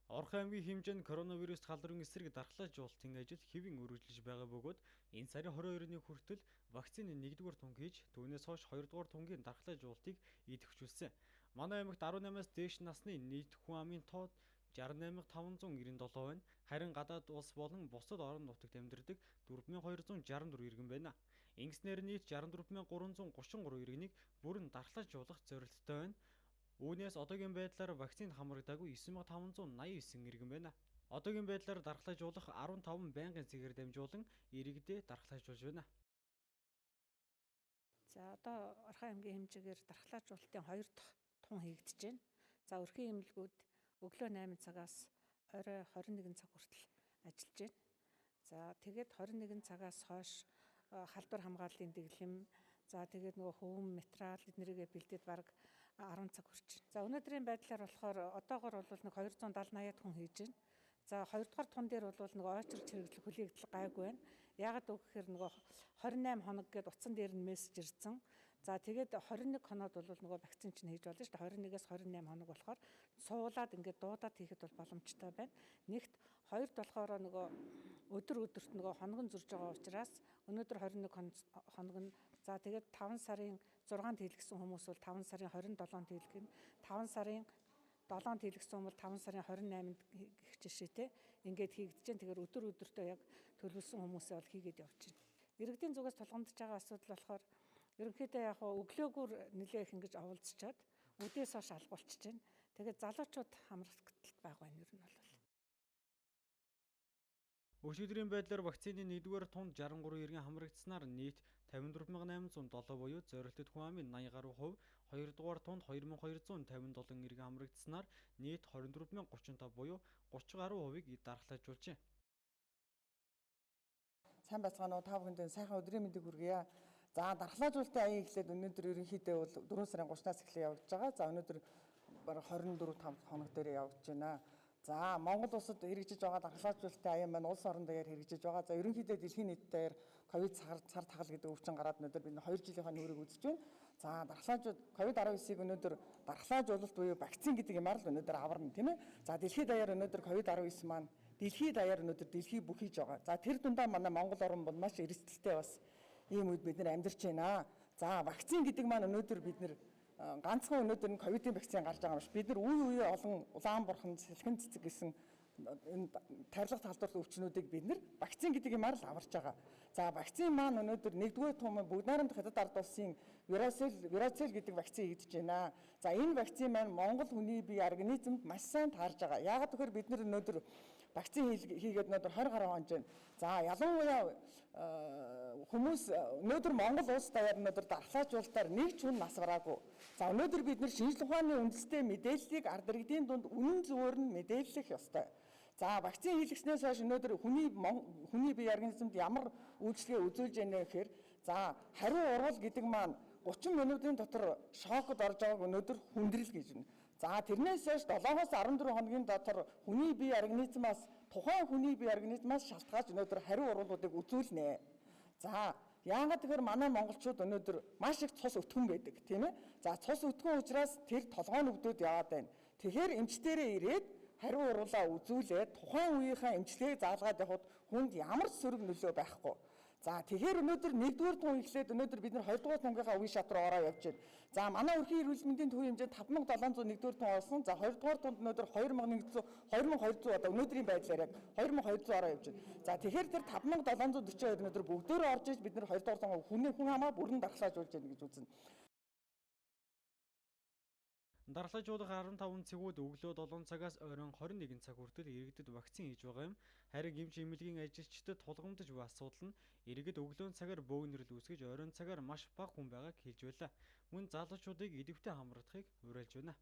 Орхон аймгийн хэмжээнд коронавирус халдварын эсрэг дархлаажуулалтын ажил хэвийн үргэлжлэж байгаа бөгөөд энэ сарын 22-ны хүртэл вакцины 1-р тунг хийж, түүнээс хойш 2-р тунгийн дархлаажуулалтыг идэвхжүүлсэн. Манай аймагт 18-аас дээш насны нийт хүн амын тоо 68,597 байна. Харин гадаад улс болон бусад орон нутагт амьдардаг 4264 иргэн байна. Ингэснээр нийт 64333 иргэнийг бүрэн дархлаажуулах зорилттой байна. Үүнээс одоогийн байдлаар вакцинд хамрагдаагүй 9589 иргэн байна. Одоогийн байдлаар дархлаажуулах 15 байнгын цэгээр дамжуулан иргэдэд дархлаажуулж байна. За одоо Орхон аймгийн хэмжээгээр дархлаажуулалтын 2 дахь тун хийгдэж байна. За өрхийн эмнэлгүүд өглөө 8 цагаас орой 21 цаг хүртэл ажиллаж байна. За тэгээд 21 цагаас хойш халдвар хамгааллын дэглэм, за тэгээд нөгөө хөвөн материал эднэрийгээ бэлдээд бараг 10 цаг хүрч байна. За өнөөдрийн байдлаар болохоор одоогоор бол нэг 270-80 хүн хийж байна. За 2 дугаар тун дээр бол нөгөө ойчрог хэрэглэх хүлээгдэл гайгүй байна. Яагаад үг гэхээр нөгөө 28 хоног гээд утсан дээр нь мессеж ирсэн. За тэгээд 21 хоноод бол нөгөө вакцин чинь хийж болно шүү дээ. 21-ээс 28 хоног болохоор суулаад ингээд дуудаад хийхэд бол боломжтой байна. Нэгт хоёрд болохоор нөгөө өдөрт нөгөө хоног нь зурж байгаа учраас өнөөдөр 21 хоног нь за тэгээд 5 сарын 6-нд хийлгсэн хүмүүс бол 5 сарын 27-нд хийлгэн, 5 сарын 7-нд хийлгсэн бол 5 сарын 28-нд гэх жишээтэй ингээд хийгдэж байна. Тэгэхээр өдөртөө яг төлөвлөсөн хүмүүсээ бол хийгээд явж байна. Иргэдийн зүгээс тулгамдж байгаа асуудал болохоор ерөнхийдөө яг өглөөгөр нэлээ их ингэж оволцчоод өдөөс хойш алгуулчихж байна. Тэгээд залуучууд хамрагдалт байгаа байна ер нь бол. Өчигдрийн байдлаар вакцины 1-р тунд 63 иргэн хамрагдсанаар нийт 54807 буюу зорилттой хүн амын 80 гаруй хувь, 2-р тунд 2257 иргэн хамрагдсанаар нийт 24035 буюу 30 гаруй хувийг дархлаажуулжээ. Сайн байцгаана уу, та бүхэнд сайхан өдрийн мэндийг хүргье. За дархлаажуулалтын аян эхлээд өнөөдөр ерөнхийдөө бол 4 сарын 30-наас эхлээ явагдаж байгаа. За өнөөдөр бараг 24-5 хоног дээр явагдаж байна. За Монгол улсад хэрэгжиж байгаа дархлаажуулалтын аян маань улс орон даяар хэрэгжиж байгаа. За ерөнхийдөө дэлхийн нийт даяар ковид цар тагал гэдэг өвчин гараад өнөөдөр бид 2 жилийнхаа нүрийг үзэж байна. За ковид-19-ийг өнөөдөр дархлаажуулалт буюу вакцин гэдэг юмар л өнөөдөр аварна тийм ээ. За дэлхийд даяар өнөөдөр ковид-19 маань дэлхийд даяар өнөөдөр дэлхий бүхийж байгаа. За тэр дундаа манай Монгол орн бол маш эрсдэлтэй бас ийм үед бид нар амьдарч байна. За вакцин гэдэг маань өнөөдөр бид нар ганцхан өнөөдөр нь ковидын вакцин гарч байгаа юм биш. Бид нар үе олон улаан бурхан, сэлхэн цэцэг гэсэн энэ тарилга талдварлах өвчнүүдийг бид нар вакцин гэдэг юмар л аварч байгаа. За вакцин маань өнөөдөр 1-р том бүгд найрамдах хятад ард улсын Вирацел гэдэг вакцин хийгдэж байна. За энэ вакцин маань Монгол хүний бие организмд маш сайн таарж байгаа. Яагаад гэхээр бид нар өнөөдөр вакцин хийгээд өнөөдөр 20 гаруй хонж байна. За ялангуяа хүмүүс өнөөдөр Монгол улс даяар өнөөдөр дархлаажуулалтаар нэг ч хүн нас бараагүй. За өнөөдөр бид нар шинжлэх ухааны үндэстэй мэдээллийг ард иргэдийн дунд үнэн зөвөөр нь мэдээлэх ёстой. За вакцин хийлгэснээс хойш өнөөдөр хүний бие организмд ямар үйлчлэгээ үзүүлж байна гэхээр за хариу урвал гэдэг маань 30 минутын дотор шокод орж байгааг өнөөдөр хүндрэл гэж байна. За тэрнээс хойш 7-оос 14 хоногийн дотор хүний бие организмаас тухайн хүний бие организмаас шалтгаалж өнөөдөр хариу урвалуудыг үзүүлнэ. За яагаад тэгэхээр манай монголчууд өнөөдөр маш их цус өтгөн байдаг тийм ээ. За цус өтгөн учраас тэр толгой нүгдүүд яваад байна. Тэгэхээр эмчтэрээ ирээд хариу урвалаа үзүүлээд тухайн үеийнхээ эмчилгээг заалгаад явахад хүнд ямар ч сөрөг нөлөө байхгүй. За тэгэхээр өнөөдөр 1-р тун эхлээд өнөөдөр бид нар 2-р тунгийнхаа үе шат руу ороо явж байна. За манай өрхийн эрүүл мэндийн төвийн хэмжээ 5701-р тун олсон. За 2-р тунд өнөөдөр 2200 одоо өнөөдрийн байдлаар яг 2200 ороо явж байна. За тэгэхээр тэр 5742 өнөөдөр бүгдөө орж иж бид нар 2-р тун хүн амаа бүрэн дархлаажуулж байна гэж үзнэ. Дархлаажуулах 15 цэгүүд өглөө 7 цагаас оройн 21 цаг хүртэл иргэдэд вакцин хийж байгаа юм. Харин эмч эмнэлгийн ажилчдад тулгамдж буй асуудал нь иргэд өглөөний цагаар бөөгнөрл үүсгэж оройн цагаар маш бага хүн байгааг хэлж байлаа. Мөн залуучуудыг идэвхтэй хамрагдахыг уриалж байна.